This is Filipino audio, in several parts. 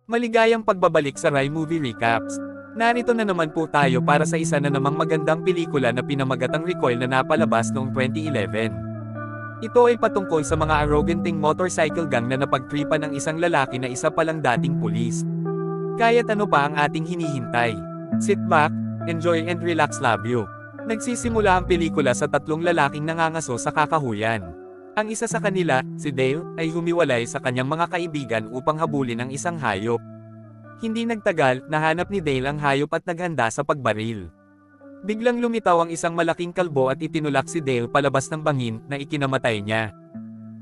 Maligayang pagbabalik sa Rai Movie Recaps. Narito na naman po tayo para sa isa na namang magandang pelikula na pinamagatang Recoil na napalabas noong 2011. Ito ay patungkol sa mga arroganting motorcycle gang na napagtripan ng isang lalaki na isa palang dating pulis. Kaya't ano pa ang ating hinihintay? Sit back, enjoy and relax, love you. Nagsisimula ang pelikula sa tatlong lalaking nangangaso sa kakahuyan. Ang isa sa kanila, si Dale, ay humiwalay sa kanyang mga kaibigan upang habulin ang isang hayop. Hindi nagtagal, nahanap ni Dale ang hayop at naghanda sa pagbaril. Biglang lumitaw ang isang malaking kalbo at itinulak si Dale palabas ng bangin na ikinamatay niya.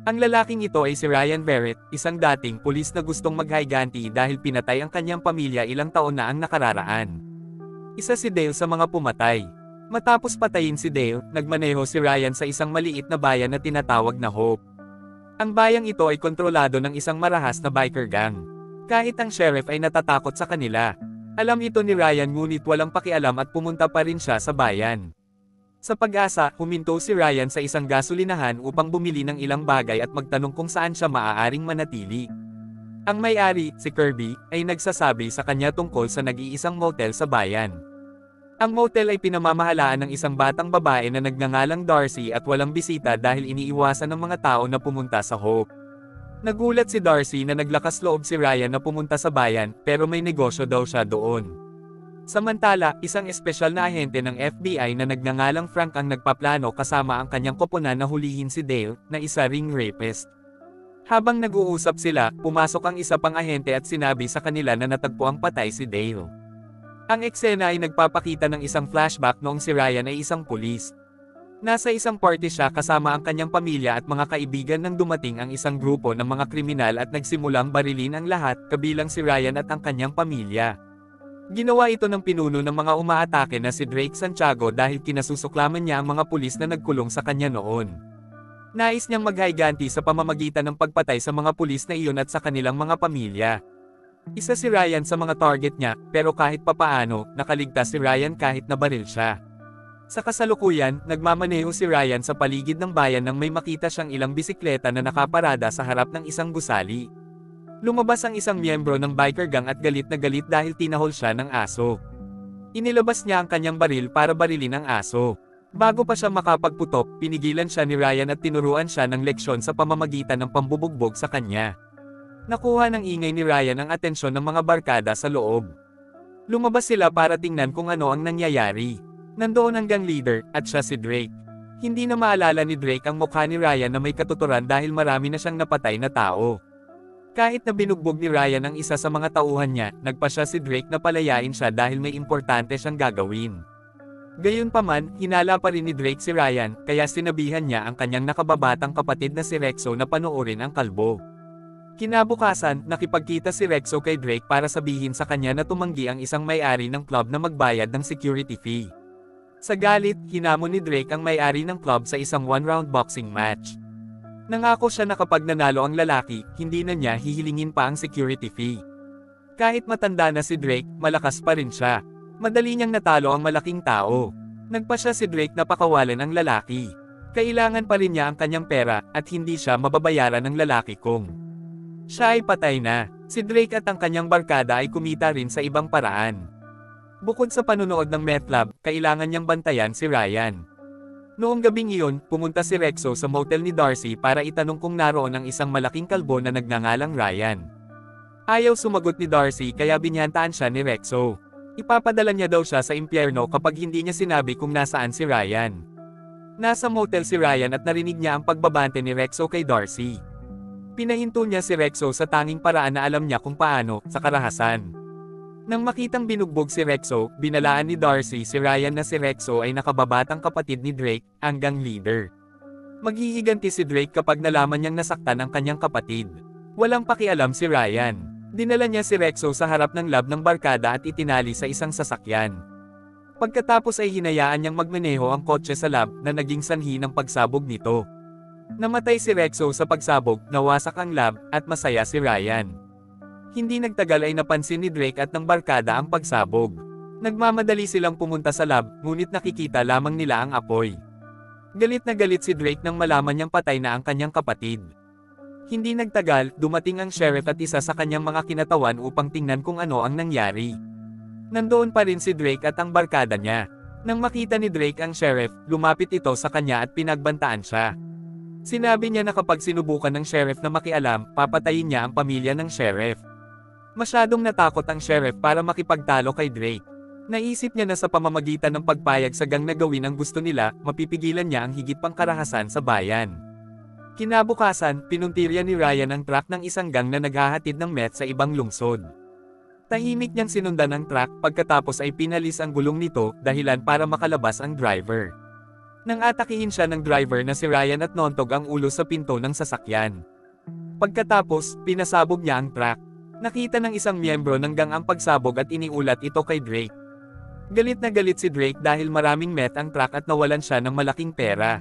Ang lalaking ito ay si Ryan Barrett, isang dating pulis na gustong maghayganti dahil pinatay ang kanyang pamilya ilang taon na ang nakararaan. Isa si Dale sa mga pumatay. Matapos patayin si Dale, nagmaneho si Ryan sa isang maliit na bayan na tinatawag na Hope. Ang bayang ito ay kontrolado ng isang marahas na biker gang. Kahit ang sheriff ay natatakot sa kanila. Alam ito ni Ryan ngunit walang pakialam at pumunta pa rin siya sa bayan. Sa pag-asa, huminto si Ryan sa isang gasolinahan upang bumili ng ilang bagay at magtanong kung saan siya maaaring manatili. Ang may-ari, si Kirby, ay nagsasabi sa kanya tungkol sa nag-iisang motel sa bayan. Ang motel ay pinamamahalaan ng isang batang babae na nagngangalang Darcy at walang bisita dahil iniiwasan ng mga tao na pumunta sa Hope. Nagulat si Darcy na naglakas loob si Ryan na pumunta sa bayan pero may negosyo daw siya doon. Samantala, isang espesyal na ahente ng FBI na nagngangalang Frank ang nagpaplano kasama ang kanyang koponan na hulihin si Dale, na isa ring rapist. Habang nag-uusap sila, pumasok ang isa pang ahente at sinabi sa kanila na natagpuang patay si Dale. Ang eksena ay nagpapakita ng isang flashback noong si Ryan ay isang pulis. Nasa isang party siya kasama ang kanyang pamilya at mga kaibigan nang dumating ang isang grupo ng mga kriminal at nagsimulang barilin ang lahat, kabilang si Ryan at ang kanyang pamilya. Ginawa ito ng pinuno ng mga umaatake na si Drake Santiago dahil kinasusuklaman niya ang mga pulis na nagkulong sa kanya noon. Nais niyang maghayganti sa pamamagitan ng pagpatay sa mga pulis na iyon at sa kanilang mga pamilya. Isa si Ryan sa mga target niya, pero kahit papaano, nakaligtas si Ryan kahit nabaril siya. Sa kasalukuyan, nagmamaneho si Ryan sa paligid ng bayan nang may makita siyang ilang bisikleta na nakaparada sa harap ng isang gusali. Lumabas ang isang miyembro ng biker gang at galit na galit dahil tinahol siya ng aso. Inilabas niya ang kanyang baril para barilin ang aso. Bago pa siya makapagputok, pinigilan siya ni Ryan at tinuruan siya ng leksyon sa pamamagitan ng pambubugbog sa kanya. Nakuha ng ingay ni Ryan ang atensyon ng mga barkada sa loob. Lumabas sila para tingnan kung ano ang nangyayari. Nandoon ang gang leader, at siya si Drake. Hindi na maalala ni Drake ang mukha ni Ryan na may katuturan dahil marami na siyang napatay na tao. Kahit na binugbog ni Ryan ang isa sa mga tauhan niya, nagpasya si Drake na palayain siya dahil may importante siyang gagawin. Gayunpaman, hinala pa rin ni Drake si Ryan, kaya sinabihan niya ang kanyang nakababatang kapatid na si Rexo na panoorin ang kalbo. Kinabukasan, nakipagkita si Rexo kay Drake para sabihin sa kanya na tumanggi ang isang may-ari ng club na magbayad ng security fee. Sa galit, hinamon ni Drake ang may-ari ng club sa isang one-round boxing match. Nangako siya na kapag nanalo ang lalaki, hindi na niya hihilingin pa ang security fee. Kahit matanda na si Drake, malakas pa rin siya. Madali niyang natalo ang malaking tao. Nagpasya si Drake na pakawalan ang lalaki. Kailangan pa rin niya ang kanyang pera, at hindi siya mababayaran ng lalaki kung siya ay patay na. Si Drake at ang kanyang barkada ay kumita rin sa ibang paraan. Bukod sa panunood ng meth lab, kailangan niyang bantayan si Ryan. Noong gabing iyon, pumunta si Rexo sa motel ni Darcy para itanong kung naroon ang isang malaking kalbo na nagngangalang Ryan. Ayaw sumagot ni Darcy kaya binyantaan siya ni Rexo. Ipapadala niya daw siya sa impyerno kapag hindi niya sinabi kung nasaan si Ryan. Nasa motel si Ryan at narinig niya ang pagbabante ni Rexo kay Darcy. Pinahinto niya si Rexo sa tanging paraan na alam niya kung paano, sa karahasan. Nang makitang binugbog si Rexo, binalaan ni Darcy si Ryan na si Rexo ay nakababatang kapatid ni Drake, ang gang leader. Maghihiganti si Drake kapag nalaman niyang nasaktan ang kanyang kapatid. Walang pakialam si Ryan. Dinala niya si Rexo sa harap ng lab ng barkada at itinali sa isang sasakyan. Pagkatapos ay hinayaan niyang magmaneho ang kotse sa lab na naging sanhi ng pagsabog nito. Namatay si Rexo sa pagsabog, nawasak ang lab, at masaya si Ryan. Hindi nagtagal ay napansin ni Drake at ng barkada ang pagsabog. Nagmamadali silang pumunta sa lab, ngunit nakikita lamang nila ang apoy. Galit na galit si Drake nang malaman niyang patay na ang kanyang kapatid. Hindi nagtagal, dumating ang sheriff at isa sa kanyang mga kinatawan upang tingnan kung ano ang nangyari. Nandoon pa rin si Drake at ang barkada niya. Nang makita ni Drake ang sheriff, lumapit ito sa kanya at pinagbantaan siya. Sinabi niya na kapag sinubukan ng sheriff na makialam, papatayin niya ang pamilya ng sheriff. Masyadong natakot ang sheriff para makipagtalo kay Drake. Naisip niya na sa pamamagitan ng pagpayag sa gang na gawin ang gusto nila, mapipigilan niya ang higit pang karahasan sa bayan. Kinabukasan, pinuntirya ni Ryan ang truck ng isang gang na naghahatid ng meth sa ibang lungsod. Tahimik niyang sinundan ang truck, pagkatapos ay pinalis ang gulong nito, dahilan para makalabas ang driver. Nang atakihin siya ng driver na si Ryan at nontog ang ulo sa pinto ng sasakyan. Pagkatapos, pinasabog niya ang truck. Nakita ng isang miyembro ng gang ang pagsabog at iniulat ito kay Drake. Galit na galit si Drake dahil maraming meth ang truck at nawalan siya ng malaking pera.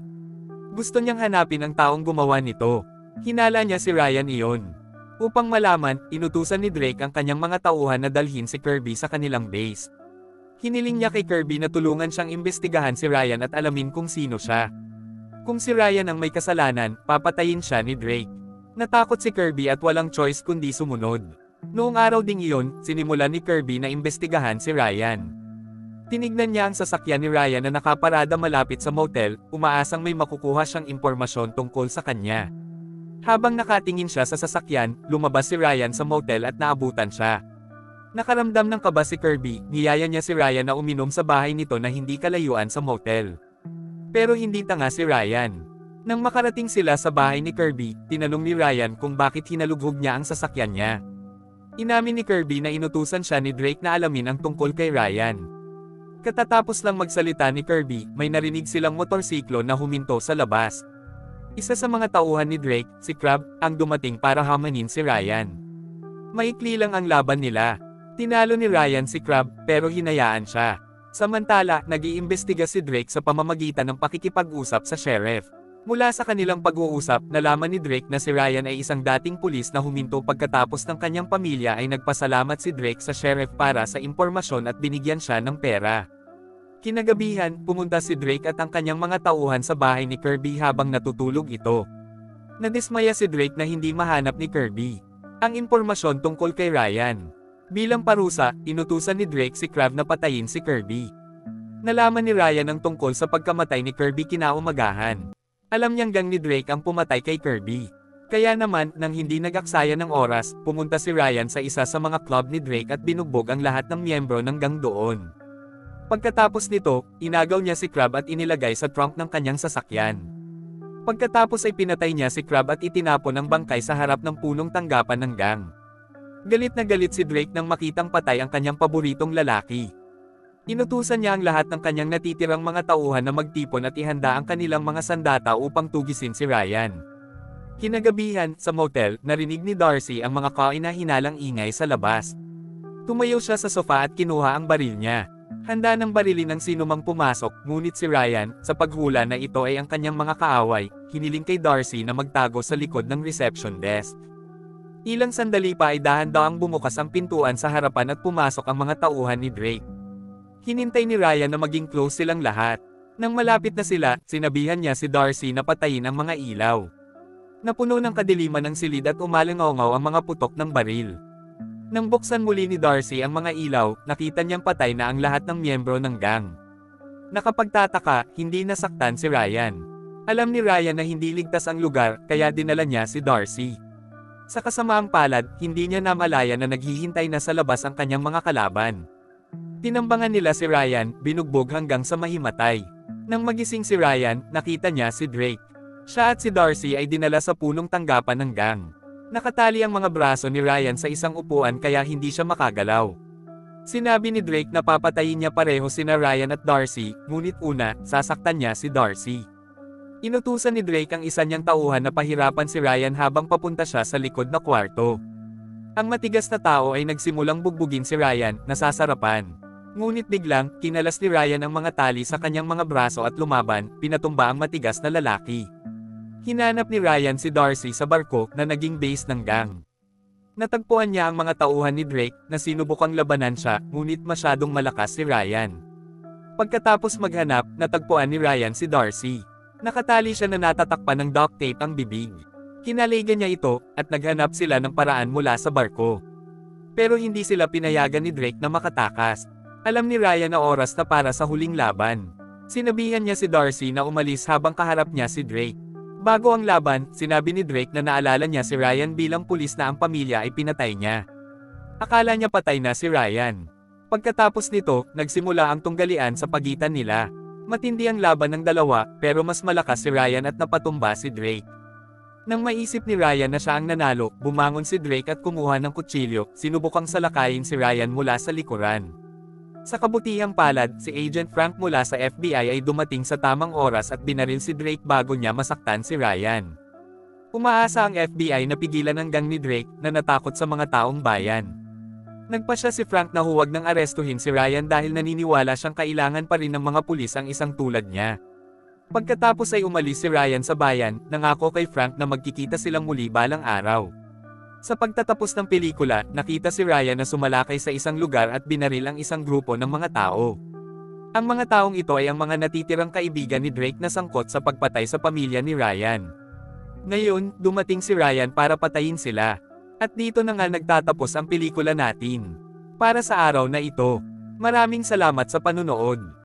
Gusto niyang hanapin ang taong gumawa nito. Hinala niya si Ryan iyon. Upang malaman, inutusan ni Drake ang kanyang mga tauhan na dalhin si Kirby sa kanilang base. Hiniling niya kay Kirby na tulungan siyang imbestigahan si Ryan at alamin kung sino siya. Kung si Ryan ang may kasalanan, papatayin siya ni Drake. Natakot si Kirby at walang choice kundi sumunod. Noong araw ding iyon, sinimulan ni Kirby na imbestigahan si Ryan. Tinignan niya ang sasakyan ni Ryan na nakaparada malapit sa motel, umaasang may makukuha siyang impormasyon tungkol sa kanya. Habang nakatingin siya sa sasakyan, lumabas si Ryan sa motel at naabutan siya. Nakaramdam ng kaba si Kirby, niyaya niya si Ryan na uminom sa bahay nito na hindi kalayuan sa motel. Pero hindi tanga si Ryan. Nang makarating sila sa bahay ni Kirby, tinanong ni Ryan kung bakit hinalughog niya ang sasakyan niya. Inamin ni Kirby na inutusan siya ni Drake na alamin ang tungkol kay Ryan. Katatapos lang magsalita ni Kirby, may narinig silang motorsiklo na huminto sa labas. Isa sa mga tauhan ni Drake, si Crab, ang dumating para hamanin si Ryan. Maikli lang ang laban nila. Tinalo ni Ryan si Crab, pero hinayaan siya. Samantala, nag-iimbestiga si Drake sa pamamagitan ng pakikipag-usap sa sheriff. Mula sa kanilang pag-uusap, nalaman ni Drake na si Ryan ay isang dating pulis na huminto pagkatapos ng kanyang pamilya ay nagpasalamat si Drake sa sheriff para sa impormasyon at binigyan siya ng pera. Kinagabihan, pumunta si Drake at ang kanyang mga tauhan sa bahay ni Kirby habang natutulog ito. Nadismaya si Drake na hindi mahanap ni Kirby ang impormasyon tungkol kay Ryan. Bilang parusa, inutusan ni Drake si Crab na patayin si Kirby. Nalaman ni Ryan ang tungkol sa pagkamatay ni Kirby kinaumagahan. Alam niyang gang ni Drake ang pumatay kay Kirby. Kaya naman, nang hindi nag-aksaya ng oras, pumunta si Ryan sa isa sa mga club ni Drake at binugbog ang lahat ng miyembro ng gang doon. Pagkatapos nito, inagaw niya si Crab at inilagay sa trunk ng kanyang sasakyan. Pagkatapos ay pinatay niya si Crab at itinapon ang bangkay sa harap ng punong tanggapan ng gang. Galit na galit si Drake nang makitang patay ang kanyang paboritong lalaki. Inutusan niya ang lahat ng kanyang natitirang mga tauhan na magtipon at ihanda ang kanilang mga sandata upang tugisin si Ryan. Kinagabihan, sa motel, narinig ni Darcy ang mga kaina-hinalang ingay sa labas. Tumayo siya sa sofa at kinuha ang baril niya. Handa ng barilin ng sinumang pumasok, ngunit si Ryan, sa paghula na ito ay ang kanyang mga kaaway, hiniling kay Darcy na magtago sa likod ng reception desk. Ilang sandali pa ay dahan-dahang bumukas ang pintuan sa harapan at pumasok ang mga tauhan ni Drake. Hinintay ni Ryan na maging close silang lahat. Nang malapit na sila, sinabihan niya si Darcy na patayin ang mga ilaw. Napuno ng kadiliman ng silid at umalangaw ang mga putok ng baril. Nang buksan muli ni Darcy ang mga ilaw, nakita niyang patay na ang lahat ng miyembro ng gang. Nakapagtataka, hindi nasaktan si Ryan. Alam ni Ryan na hindi ligtas ang lugar, kaya dinala niya si Darcy. Sa kasamaang palad, hindi niya namalaya na naghihintay na sa labas ang kanyang mga kalaban. Tinambangan nila si Ryan, binugbog hanggang sa mahimatay. Nang magising si Ryan, nakita niya si Drake. Siya at si Darcy ay dinala sa punong tanggapan ng gang. Nakatali ang mga braso ni Ryan sa isang upuan kaya hindi siya makagalaw. Sinabi ni Drake na papatayin niya pareho sina Ryan at Darcy, ngunit una, sasaktan niya si Darcy. Inutusan ni Drake ang isa niyang tauhan na pahirapan si Ryan habang papunta siya sa likod na kwarto. Ang matigas na tao ay nagsimulang bugbugin si Ryan, nasasarapan. Ngunit biglang, kinalas ni Ryan ang mga tali sa kanyang mga braso at lumaban, pinatumba ang matigas na lalaki. Hinanap ni Ryan si Darcy sa barko na naging base ng gang. Natagpuan niya ang mga tauhan ni Drake na sinubukang labanan siya, ngunit masyadong malakas si Ryan. Pagkatapos maghanap, natagpuan ni Ryan si Darcy. Nakatali siya na natatakpan ng duct tape ang bibig. Kinaligan niya ito, at naghanap sila ng paraan mula sa barko. Pero hindi sila pinayagan ni Drake na makatakas. Alam ni Ryan na oras na para sa huling laban. Sinabihan niya si Darcy na umalis habang kaharap niya si Drake. Bago ang laban, sinabi ni Drake na naalala niya si Ryan bilang pulis na ang pamilya ay pinatay niya. Akala niya patay na si Ryan. Pagkatapos nito, nagsimula ang tunggalian sa pagitan nila. Matindi ang laban ng dalawa, pero mas malakas si Ryan at napatumba si Drake. Nang maisip ni Ryan na siya ang nanalo, bumangon si Drake at kumuha ng kutsilyo, sinubukang salakayin si Ryan mula sa likuran. Sa kabutihang palad, si Agent Frank mula sa FBI ay dumating sa tamang oras at binaril si Drake bago niya masaktan si Ryan. Umaasa ang FBI na pigilan ang gang ni Drake, na natakot sa mga taong bayan. Nagpasya si Frank na huwag nang arestuhin si Ryan dahil naniniwala siyang kailangan pa rin ng mga pulis ang isang tulad niya. Pagkatapos ay umalis si Ryan sa bayan, nangako kay Frank na magkikita silang muli balang araw. Sa pagtatapos ng pelikula, nakita si Ryan na sumalakay sa isang lugar at binaril ang isang grupo ng mga tao. Ang mga taong ito ay ang mga natitirang kaibigan ni Drake na sangkot sa pagpatay sa pamilya ni Ryan. Ngayon, dumating si Ryan para patayin sila. At dito na nga nagtatapos ang pelikula natin. Para sa araw na ito, maraming salamat sa panunood.